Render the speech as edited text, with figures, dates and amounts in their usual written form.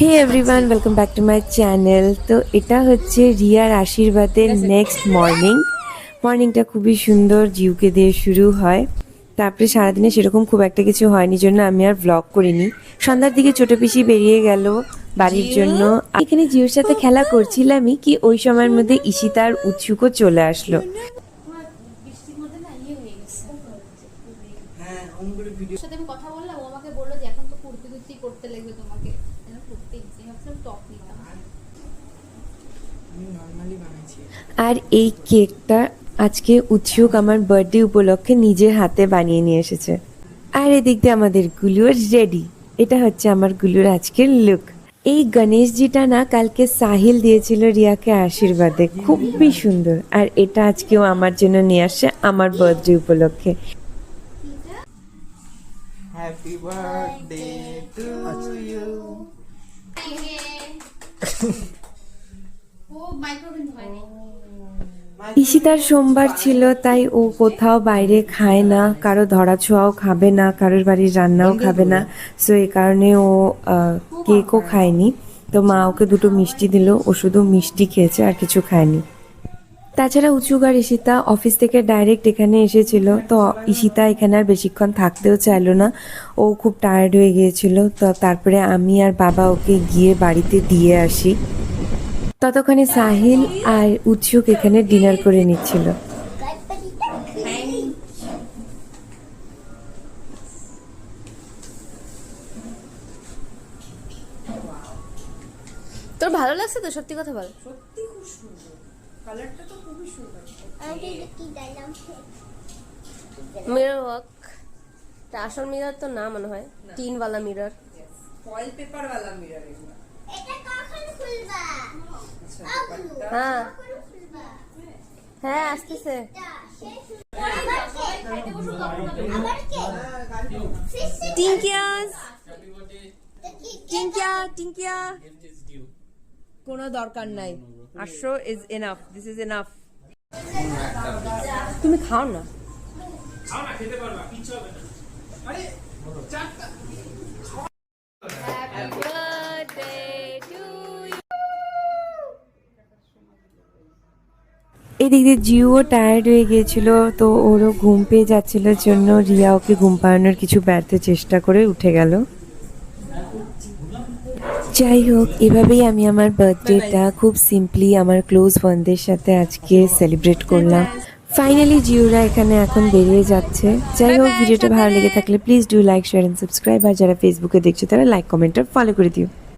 Hey everyone, welcome back to my channel. তো এটা হচ্ছে রিয়ার আশীর্বাদের নেক্সট মর্নিংটা খুবই সুন্দর, জিউকে দিয়ে শুরু হয়। তারপরে সারাদিনে সেরকম খুব একটা কিছু হয়নি জন্য আমি আর ব্লগ করিনি। সন্ধ্যার দিকে ছোট পিসি বেরিয়ে গেল বাড়ির জন্য। এখানে জিউর সাথে খেলা করছিলামই কি ওই সময়ের মধ্যে ঈশিতা আর উৎসুকও চলে আসলো। সাথে আমি কথা বললাম, ও আমাকে বললো যে এখন তো কুর্তি টুর্তি করতে লাগবে তোমাকে, কুর্তি ভাবছিলাম টপ নিতাম। আর এই কেকটা আজকে উৎসুক আমার বার্থডে উপলক্ষে নিজের হাতে বানিয়ে নিয়ে এসেছে। আর এদিক দিয়ে আমাদের গুলুর রেডি। এটা হচ্ছে আমার গুলুর আজকের লুক। এই গণেশজিটা না কালকে সাহিল দিয়েছিল রিয়াকে আশীর্বাদে, খুবই সুন্দর। আর এটা আজকেও আমার জন্য নিয়ে আসছে আমার বার্থডে উপলক্ষে। Happy birthday to you. ও মাইক্রোওভেন হয়নি। ঈশিতার সোমবার ছিল, তাই ও কোথাও বাইরে খায় না, কারো ধরা ছোঁয়াও খাবে না, কারোর বাড়ির রান্নাও খাবে না। সো এই কারণে ও কেকও খায়নি। তো মা ওকে দুটো মিষ্টি দিল, ও শুধু মিষ্টি খেয়েছে আর কিছু খায়নি। তাছাড়া উৎসুক আর ঈশিতা অফিস থেকে ডাইরেক্ট এখানে এসেছিল। তো ঈশিতা এখানে আর বেশিক্ষণ থাকতেও চাইলো না, ও খুব টায়ার্ড হয়ে গিয়েছিল। তো তারপরে আমি আর বাবা ওকে গিয়ে বাড়িতে দিয়ে আসি। ততক্ষণে সাহিল আর উৎসুক এখানে ডিনার করে নিচ্ছিল। তোর ভালো লাগছে তো? সত্যি কথা বল। সত্যি খুব সুন্দর, কালারটা তো খুবই সুন্দর। মিরর ওয়ার্ক, আসল মিরর তো না মনে হয়, টিন वाला মিরর, ফয়েল পেপার वाला মিরর এগুলো। এটা কখন খুলবা? আচ্ছা, হ্যাঁ হ্যাঁ আসতেছে। টিঙ্কিয়াস টিঙ্কিয়া টিঙ্কিয়া, কোনো দরকার নাই। 800 is enough, this is enough. তুমি খাও না। এদিক দিয়ে জিউও টায়ার্ড হয়ে গিয়েছিল, তো ওরও ঘুম পেয়ে যাচ্ছিল জন্য রিয়া ওকে ঘুম পাড়ানোর কিছু ব্যর্থ চেষ্টা করে উঠে গেল। যাই হোক, এভাবেই আমি আমার বার্থডেটা খুব সিম্পলি আমার ক্লোজ ফ্রেন্ডদের সাথে আজকে সেলিব্রেট করলাম। ফাইনালি জিউরা এখানে এখন বেরিয়ে যাচ্ছে। যাই হোক, ভিডিওটা ভালো লেগে থাকলে please do like, share and subscribe. আর যারা ফেসবুকে দেখছো তারা লাইক, কমেন্ট আর ফলো করে দিও।